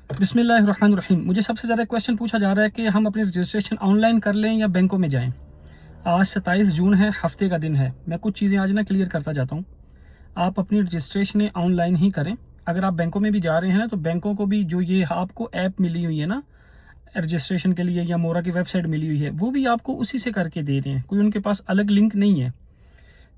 बिस्मिल्लाहिर्रहमानिर्रहीम। मुझे सबसे ज़्यादा क्वेश्चन पूछा जा रहा है कि हम अपनी रजिस्ट्रेशन ऑनलाइन कर लें या बैंकों में जाएं। आज 27 जून है, हफ्ते का दिन है। मैं कुछ चीज़ें आज ना क्लियर करता जाता हूं। आप अपनी रजिस्ट्रेशन ऑनलाइन ही करें। अगर आप बैंकों में भी जा रहे हैं ना, तो बैंकों को भी जो ये आपको ऐप मिली हुई है ना रजिस्ट्रेशन के लिए, या मोरा की वेबसाइट मिली हुई है, वो भी आपको उसी से करके दे रहे हैं। कोई उनके पास अलग लिंक नहीं है।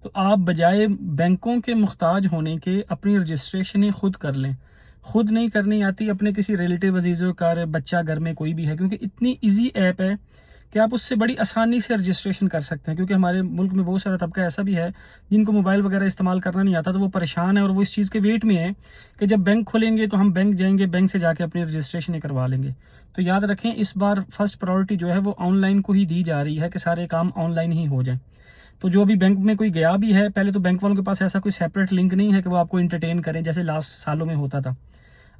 तो आप बजाय बैंकों के मुख्ताज होने के अपनी रजिस्ट्रेशन खुद कर लें। खुद नहीं करनी आती, अपने किसी रिलेटिव अजीज़ों का बच्चा घर में कोई भी है, क्योंकि इतनी इजी ऐप है कि आप उससे बड़ी आसानी से रजिस्ट्रेशन कर सकते हैं। क्योंकि हमारे मुल्क में बहुत सारा तबका ऐसा भी है जिनको मोबाइल वगैरह इस्तेमाल करना नहीं आता, तो वो परेशान है और वो इस चीज़ के वेट में है कि जब बैंक खुलेंगे तो हम बैंक जाएंगे, बैंक से जाके अपनी रजिस्ट्रेशन करवा लेंगे। तो याद रखें, इस बार फर्स्ट प्रायोरिटी जो है वो ऑनलाइन को ही दी जा रही है कि सारे काम ऑनलाइन ही हो जाए। तो जो अभी बैंक में कोई गया भी है, पहले तो बैंक वालों के पास ऐसा कोई सेपरेट लिंक नहीं है कि वो आपको इंटरटेन करें जैसे लास्ट सालों में होता था।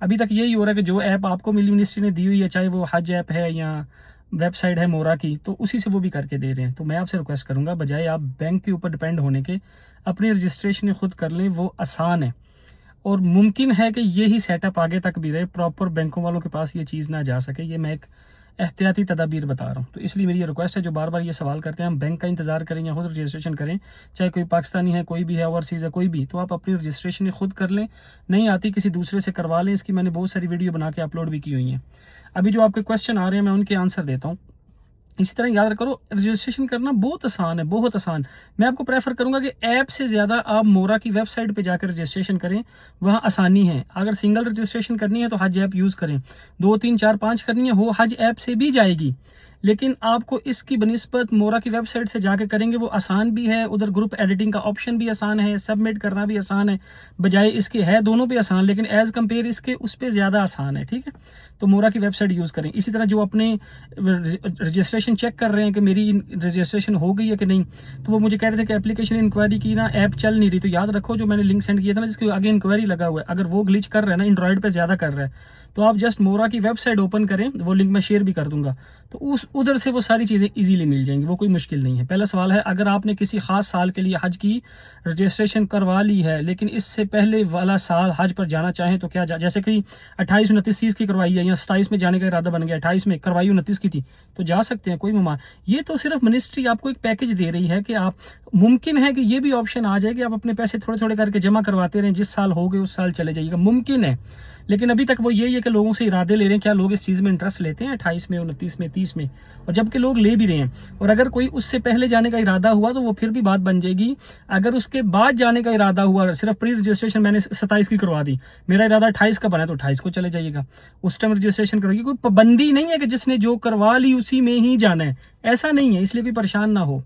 अभी तक यही हो रहा है कि जो ऐप आपको मिनिस्ट्री ने दी हुई है, चाहे वो हज ऐप है या वेबसाइट है मोरा की, तो उसी से वो भी करके दे रहे हैं। तो मैं आपसे रिक्वेस्ट करूंगा, बजाय आप बैंक के ऊपर डिपेंड होने के अपनी रजिस्ट्रेशन खुद कर लें। वो आसान है और मुमकिन है कि यही सेटअप आगे तक भी रहे, प्रॉपर बैंकों वालों के पास ये चीज़ ना जा सके। ये मैं एक एहतियाती तदाबीर बता रहा हूँ। तो इसलिए मेरी ये रिक्वेस्ट है, जो बार बार ये सवाल करते हैं हम बैंक का इंतजार करें या खुद रजिस्ट्रेशन करें, चाहे कोई पाकिस्तानी है, कोई भी है, ओवरसीज़ है, कोई भी, तो आप अपनी रजिस्ट्रेशन खुद कर लें। नहीं आती किसी दूसरे से करवा लें। इसकी मैंने बहुत सारी वीडियो बना के अपलोड भी की हुई हैं। अभी जो आपके क्वेश्चन आ रहे हैं मैं उनके आंसर देता हूँ। इसी तरह याद करो, रजिस्ट्रेशन करना बहुत आसान है, बहुत आसान। मैं आपको प्रेफर करूंगा कि ऐप से ज़्यादा आप मोरा की वेबसाइट पे जाकर रजिस्ट्रेशन करें, वहाँ आसानी है। अगर सिंगल रजिस्ट्रेशन करनी है तो हज ऐप यूज़ करें, 2 3 4 5 करनी है वो हज ऐप से भी जाएगी। लेकिन आपको इसकी बनिस्बत मोरा की वेबसाइट से जाके करेंगे, वो आसान भी है, उधर ग्रुप एडिटिंग का ऑप्शन भी आसान है, सबमिट करना भी आसान है। बजाय इसके है दोनों भी आसान, लेकिन एज कंपेयर इसके उस पर ज़्यादा आसान है। ठीक है, तो मोरा की वेबसाइट यूज़ करें। इसी तरह जो अपने रजिस्ट्रेशन चेक कर रहे हैं कि मेरी रजिस्ट्रेशन हो गई है कि नहीं, तो वो मुझे कह रहे थे कि एप्लीकेशन इंक्वायरी की ना, ऐप चल नहीं रही। तो याद रखो, जो मैंने लिंक सेंड किया था ना, जिसके आगे इंक्वायरी लगा हुआ है, अगर वो ग्लिच कर रहा है ना, एंड्रॉइड पे ज़्यादा कर रहा है, तो आप जस्ट मोरा की वेबसाइट ओपन करें, वो लिंक मैं शेयर भी कर दूंगा, तो उस उधर से वो सारी चीज़ें इजीली मिल जाएंगी। वो कोई मुश्किल नहीं है। पहला सवाल है, अगर आपने किसी खास साल के लिए हज की रजिस्ट्रेशन करवा ली है लेकिन इससे पहले वाला साल हज पर जाना चाहें तो क्या जैसे कि 28 29 30 की करवाई है या 27 में जाने का इरादा बन गया, 28 में करवाई 29 की थी, तो जा सकते हैं, कोई ममा। ये तो सिर्फ मिनिस्ट्री आपको एक पैकेज दे रही है कि आप, मुमकिन है कि ये भी ऑप्शन आ जाए कि आप अपने पैसे थोड़े थोड़े करके जमा करवाते रहें, जिस साल हो गए उस साल चले जाइएगा, मुमकिन है। लेकिन अभी तक वो यही है कि लोगों से इरादे ले रहे हैं, क्या लोग इस चीज़ में इंटरेस्ट लेते हैं 28 में, 29 में, 30 में, और जबकि लोग ले भी रहे हैं। और अगर कोई उससे पहले जाने का इरादा हुआ तो वो फिर भी बात बन जाएगी। अगर उसके बाद जाने का इरादा हुआ, सिर्फ प्री रजिस्ट्रेशन मैंने 27 की करवा दी, मेरा इरादा 28 का बना, तो 28 को चले जाइएगा, उस टाइम रजिस्ट्रेशन करोगी। कोई पाबंदी नहीं है कि जिसने जो करवा ली उसी में ही जाना है, ऐसा नहीं है, इसलिए कोई परेशान ना हो।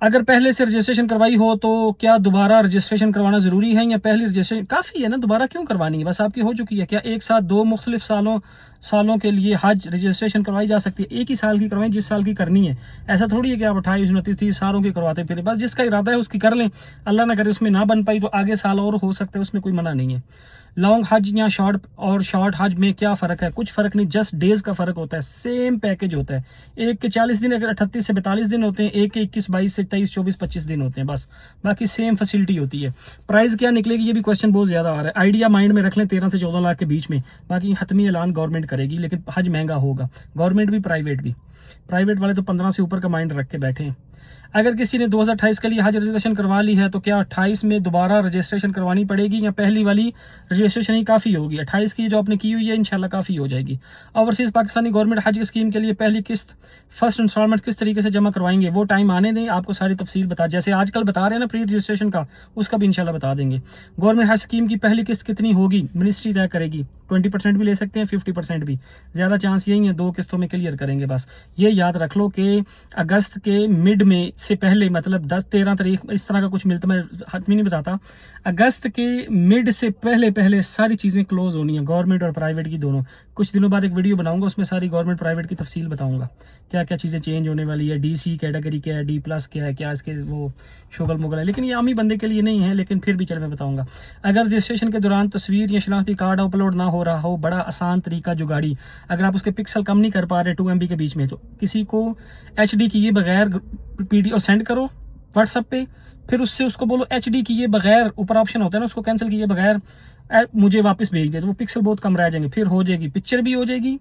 अगर पहले से रजिस्ट्रेशन करवाई हो तो क्या दोबारा रजिस्ट्रेशन करवाना जरूरी है, या पहली रजिस्ट्रेशन काफ़ी है ना, दोबारा क्यों करवानी है, बस आपकी हो चुकी है। क्या एक साथ 2 मुख्तलिफ सालों के लिए हज रजिस्ट्रेशन करवाई जा सकती है? एक ही साल की करवाएं, जिस साल की करनी है। ऐसा थोड़ी है कि आप 28 29 30 सालों की करवाते फिर, बस जिसका इरादा है उसकी कर लें। अल्लाह ना करे उसमें ना बन पाई तो आगे साल और हो सकता है, उसमें कोई मना नहीं है। लॉन्ग हज या शॉर्ट हज में क्या फ़र्क है? कुछ फ़र्क नहीं, जस्ट डेज का फ़र्क होता है, सेम पैकेज होता है। एक के 40 दिन, अगर 38 से 42 दिन होते हैं, एक के 21 22 से 23 24 25 दिन होते हैं, बस बाकी सेम फैसिलिटी होती है। प्राइस क्या निकलेगी, ये भी क्वेश्चन बहुत ज़्यादा आ रहा है। आइडिया माइंड में रख लें, 13 से 14 लाख के बीच में। बाकी हतमी ऐलान गवर्नमेंट करेगी, लेकिन हज महंगा होगा, गवर्नमेंट भी प्राइवेट भी। प्राइवेट वाले तो 15 से ऊपर का माइंड रख के बैठे हैं। अगर किसी ने 2028 के लिए हज रजिस्ट्रेशन करवा ली है तो क्या 28 में दोबारा रजिस्ट्रेशन करवानी पड़ेगी, या पहली वाली रजिस्ट्रेशन ही काफ़ी होगी? 28 की जो आपने की हुई है इंशाल्लाह काफ़ी हो जाएगी। ओवरसीज़ पाकिस्तानी गवर्नमेंट हज स्कीम के लिए पहली किस्त, फर्स्ट इंस्टॉलमेंट किस तरीके से जमा करवाएंगे, वो टाइम आने दें, आपको सारी तफसील बता, जैसे आजकल बता रहे हैं ना प्री रजिस्ट्रेशन का, उसका भी इंशाल्लाह बता देंगे। गवर्नमेंट हज स्कीम की पहली किस्त कितनी होगी, मिनिस्ट्री तय करेगी। 20% भी ले सकते हैं, 50% भी, ज़्यादा चांस यही है 2 किस्तों में क्लियर करेंगे। बस ये याद रख लो कि अगस्त के मिड में से पहले, मतलब 10-13 तारीख इस तरह का कुछ मिलता, मैं हतमी नहीं बताता, अगस्त के मिड से पहले सारी चीज़ें क्लोज होनी है, गवर्नमेंट और प्राइवेट की दोनों। कुछ दिनों बाद एक वीडियो बनाऊंगा, उसमें सारी गवर्नमेंट प्राइवेट की तफसील बताऊंगा, क्या क्या चीज़ें चेंज होने वाली है, DC कैटेगरी क्या है, D+ क्या है, क्या इसके वो शोगल मुगल है। लेकिन ये आम ही बंदे के लिए नहीं है, लेकिन फिर भी चल मैं बताऊंगा। अगर रजिस्ट्रेशन के दौरान तस्वीर या शनाख्ती कार्ड अपलोड ना हो रहा हो, बड़ा आसान तरीका जुगाड़ी, अगर आप उसके पिक्सल कम नहीं कर पा रहे 2 MB के बीच में, तो किसी को HD किए बगैर PDF सेंड करो व्हाट्सएप पे, फिर उससे उसको बोलो HD किए बगैर, ऊपर ऑप्शन होता है ना, उसको कैंसिल किए बगैर मुझे वापस भेज दे, तो वो पिक्सल बहुत कम रह जाएंगे, फिर हो जाएगी, पिक्चर भी हो जाएगी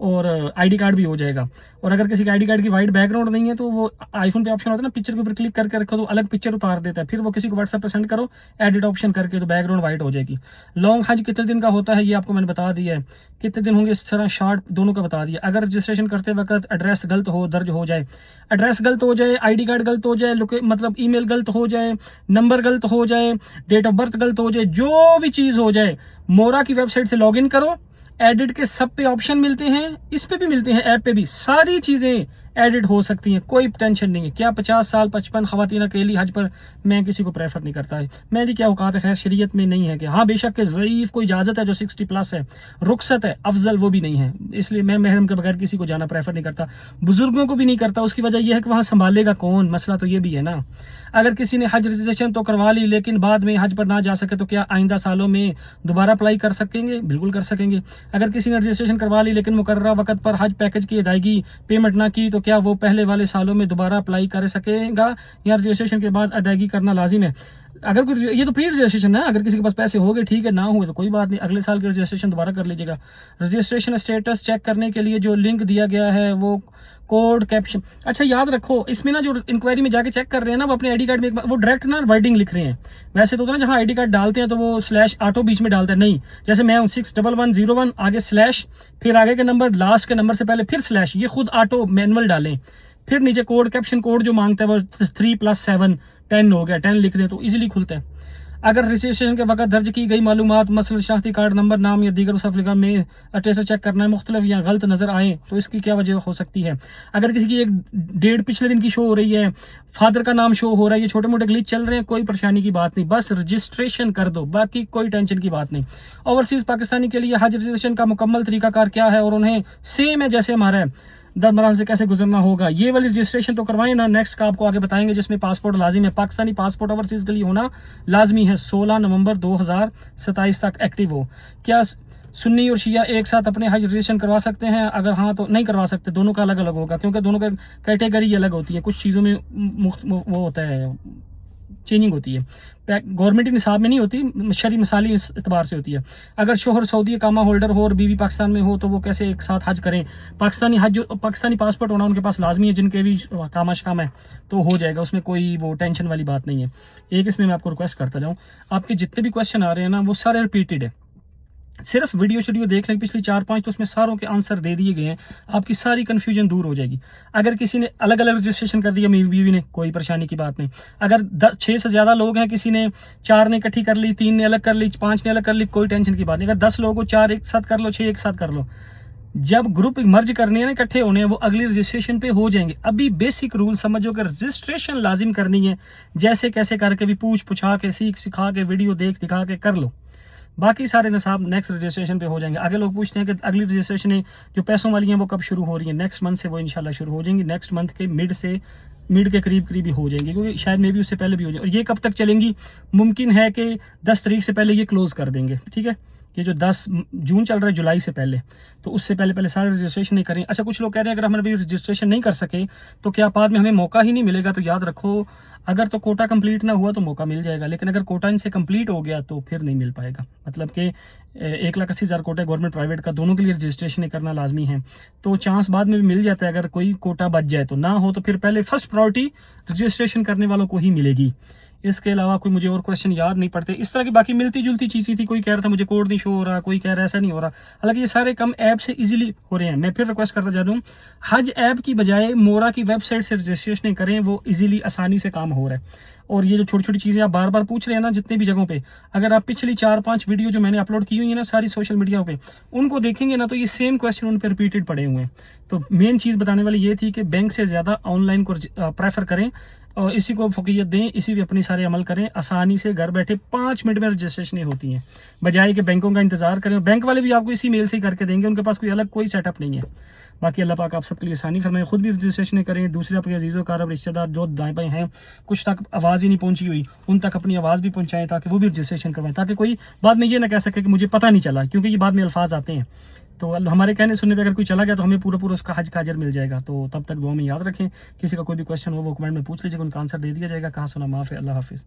और आईडी कार्ड भी हो जाएगा। और अगर किसी की आईडी कार्ड की वाइट बैकग्राउंड नहीं है तो वो आईफोन पे ऑप्शन होता है ना, पिक्चर के ऊपर क्लिक करके रखो तो अलग पिक्चर उतार देता है, फिर वो किसी को व्हाट्सएप पे सेंड करो एडिट ऑप्शन करके, तो बैकग्राउंड वाइट हो जाएगी। लॉन्ग हज कितने दिन का होता है ये आपको मैंने बता दिया है, कितने दिन होंगे इस तरह शॉर्ट दोनों का बता दिया। अगर रजिस्ट्रेशन करते वक्त एड्रेस गलत हो दर्ज हो जाए, एड्रेस गलत हो जाए, आईडी कार्ड गलत हो जाए, मतलब ईमेल गलत हो जाए, नंबर गलत हो जाए, डेट ऑफ बर्थ गलत हो जाए, जो भी चीज हो जाए, मोरा की वेबसाइट से लॉग इन करो, एडिट के सब पे ऑप्शन मिलते हैं, इस पे भी मिलते हैं, ऐप पे भी सारी चीजें एडिट हो सकती हैं, कोई टेंशन नहीं है। क्या 50 साल 55 खवातीन अकेली हज पर, मैं किसी को प्रेफर नहीं करता है, मेरी क्या औकात है, खैर शरीयत में नहीं है कि हाँ बेशक के ज़ईफ को इजाजत है जो 60+ है, रुखसत है, अफजल वो भी नहीं है, इसलिए मैं महरम के बगैर किसी को जाना प्रेफर नहीं करता, बुजुर्गों को भी नहीं करता। उसकी वजह यह है कि वहां संभालेगा कौन, मसला तो ये भी है ना। अगर किसी ने हज रजिस्ट्रेशन तो करवा ली लेकिन बाद में हज पर ना जा सके तो क्या आइंदा सालों में दोबारा अप्लाई कर सकेंगे? बिल्कुल कर सकेंगे। अगर किसी ने रजिस्ट्रेशन करवा ली लेकिन मुकर्ररा वक्त पर हज पैकेज की अदायगी पेमेंट ना की तो क्या वो पहले वाले सालों में दोबारा अप्लाई कर सकेगा या रजिस्ट्रेशन के बाद अदायगी करना लाजिम है? अगर कोई, ये तो प्री रजिस्ट्रेशन है, अगर किसी के पास पैसे हो गए ठीक है, ना हुए तो कोई बात नहीं, अगले साल की रजिस्ट्रेशन दोबारा कर लीजिएगा। रजिस्ट्रेशन स्टेटस चेक करने के लिए जो लिंक दिया गया है वो कोड कैप्शन, अच्छा याद रखो इसमें ना, जो इंक्वायरी में जाके चेक कर रहे हैं ना वो अपने आईडी कार्ड में वो डायरेक्ट ना वर्डिंग लिख रहे हैं। वैसे तो ना जहां आईडी कार्ड डालते हैं तो वो स्लैश ऑटो बीच में डालते हैं, नहीं, जैसे मैं हूं 61101 आगे स्लैश, फिर आगे के नंबर लास्ट के नंबर से पहले फिर स्लैश, ये खुद ऑटो मैनुअल डालें, फिर नीचे कोड कैप्शन कोड जो मांगता है वो 3+7 10 हो गया, 10 लिख दें तो इजीली खुलता है। अगर रजिस्ट्रेशन के वक्त दर्ज की गई मालूमात मसलन शनाख्ती कार्ड नंबर, नाम या दीगर मुसफ़्फ़िका में अटेस्ट चेक करना है मुख्तलिफ या गलत नजर आए तो इसकी क्या वजह हो सकती है? अगर किसी की एक डेट पिछले दिन की शो हो रही है, फादर का नाम शो हो रहा है, ये छोटे मोटे ग्लिच चल रहे हैं, कोई परेशानी की बात नहीं, बस रजिस्ट्रेशन कर दो, बाकी कोई टेंशन की बात नहीं। ओवरसीज पाकिस्तानी के लिए हज रजिस्ट्रेशन का मुकम्मल तरीकाकार क्या है और उन्हें सेम है जैसे हमारा है, 10 मराहल से कैसे गुजरना होगा? ये वाली रजिस्ट्रेशन तो करवाएं ना, नेक्स्ट का आपको आगे बताएंगे, जिसमें पासपोर्ट लाजिम है, पाकिस्तानी पासपोर्ट ओवरसीज के लिए होना लाजमी है, 16 नवंबर 2027 तक एक्टिव हो। क्या सुन्नी और शिया एक साथ अपने हज रजिस्ट्रेशन करवा सकते हैं? अगर हाँ तो नहीं करवा सकते, दोनों का अलग अलग होगा, क्योंकि दोनों का कैटेगरी अलग होती है, कुछ चीज़ों में वो होता है, चेंजिंग होती है, गवर्नमेंट निसाब में नहीं होती, शरी मसाली एतबार से होती है। अगर शोहर सऊदी कामा होल्डर हो और बीवी पाकिस्तान में हो तो वो कैसे एक साथ हज करें? पाकिस्तानी हज, पाकिस्तानी पासपोर्ट होना उनके पास लाजमी है, जिनके भी कामा शाम है तो हो जाएगा, उसमें कोई वो टेंशन वाली बात नहीं है। एक इसमें मैं आपको रिक्वेस्ट करता जाऊँ, आपके जितने भी क्वेश्चन आ रहे हैं ना वो सारे रिपीटेड है, सिर्फ वीडियो देख लें पिछली 4-5 तो उसमें सारों के आंसर दे दिए गए हैं, आपकी सारी कंफ्यूजन दूर हो जाएगी। अगर किसी ने अलग अलग रजिस्ट्रेशन कर दिया मेरी बीवी ने, कोई परेशानी की बात नहीं। अगर 6 से ज्यादा लोग हैं, किसी ने 4 ने इकट्ठी कर ली, 3 ने अलग कर ली, 5 ने अलग कर ली, कोई टेंशन की बात नहीं। अगर 10 लोग हो, 4 एक साथ कर लो, 6 एक साथ कर लो, जब ग्रुप मर्ज करने हैं ना, इकट्ठे होने हैं, वो अगली रजिस्ट्रेशन पे हो जाएंगे। अभी बेसिक रूल समझो कि रजिस्ट्रेशन लाजिम करनी है, जैसे कैसे करके भी पूछा के सीख सिखा के वीडियो देख दिखा के कर लो, बाकी सारे निसाब नेक्स्ट रजिस्ट्रेशन पे हो जाएंगे। आगे लोग पूछते हैं कि अगली रजिस्ट्रेशन जो पैसों वाली हैं वो कब शुरू हो रही है? नेक्स्ट मंथ से वो इंशाल्लाह शुरू हो जाएंगी, नेक्स्ट मंथ के मिड के करीब ही हो जाएंगी, क्योंकि शायद मे भी उससे पहले भी हो जाए। और ये कब तक चलेंगी? मुमकिन है कि 10 तारीख से पहले ये क्लोज कर देंगे, ठीक है, ये जो 10 जून चल रहा है जुलाई से पहले, तो उससे पहले सारे रजिस्ट्रेशन नहीं करें। अच्छा, कुछ लोग कह रहे हैं अगर हम अभी रजिस्ट्रेशन नहीं कर सके तो क्या बाद में हमें मौका ही नहीं मिलेगा? तो याद रखो, अगर तो कोटा कंप्लीट ना हुआ तो मौका मिल जाएगा, लेकिन अगर कोटा इनसे कंप्लीट हो गया तो फिर नहीं मिल पाएगा। मतलब कि 1,80,000 कोटा गवर्नमेंट प्राइवेट का दोनों के लिए रजिस्ट्रेशन करना लाजमी है, तो चांस बाद में भी मिल जाता है अगर कोई कोटा बच जाए। तो ना हो तो फिर पहले फर्स्ट प्रायोरिटी रजिस्ट्रेशन करने वालों को ही मिलेगी। इसके अलावा कोई मुझे और क्वेश्चन याद नहीं पड़ते। इस तरह की बाकी मिलती जुलती चीज़ें थी, कोई कह रहा था मुझे कोड नहीं शो हो रहा, कोई कह रहा है ऐसा नहीं हो रहा, हालांकि ये सारे कम ऐप से इजीली हो रहे हैं। मैं फिर रिक्वेस्ट करता जा रहा हूँ, हज ऐप की बजाय मोरा की वेबसाइट से रजिस्ट्रेशन करें, वो इजीली आसानी से काम हो रहा है। और ये जो छोटी छोटी चीज़ें आप बार बार पूछ रहे हैं ना जितने भी जगहों पे, अगर आप पिछली 4-5 वीडियो जो मैंने अपलोड की हुई है ना सारी सोशल मीडिया पे, उनको देखेंगे ना तो ये सेम क्वेश्चन उन पर रिपीटेड पड़े हुए हैं। तो मेन चीज़ बताने वाली ये थी कि बैंक से ज़्यादा ऑनलाइन को प्रेफर करें और इसी को फौकियत दें, इसी पे अपनी सारे अमल करें। आसानी से घर बैठे 5 मिनट में रजिस्ट्रेशन होती है, बजाय कि बैंकों का इंतजार करें। बैंक वाले भी आपको इसी मेल से ही करके देंगे, उनके पास कोई अलग कोई सेटअप नहीं है। बाकी अल्लाह पाक आप सबके लिए आसानी फरमाए, खुद भी रजिस्ट्रेशन करें, दूसरे अपने अजीज़ों कारब रिश्तेदार जो दाएं बाएं हैं, कुछ तक आवाज़ ही नहीं पहुंची हुई, उन तक अपनी आवाज़ भी पहुंचाएं ताकि वो भी रजिस्ट्रेशन करवाएं, ताकि कोई बाद में ये ना कह सके कि मुझे पता नहीं चला, क्योंकि ये बाद में अल्फाज आते हैं। तो हमारे कहने सुनने पे अगर कोई चला गया तो हमें पूरा उसका हज का अजर मिल जाएगा। तो तब तक दुआ में याद रखें, किसी का कोई भी क्वेश्चन हो वो कमेंट में पूछ लीजिएगा, उनका आंसर दे दिया जाएगा। कहाँ सुना माफ़ है, अल्लाह हाफिज़।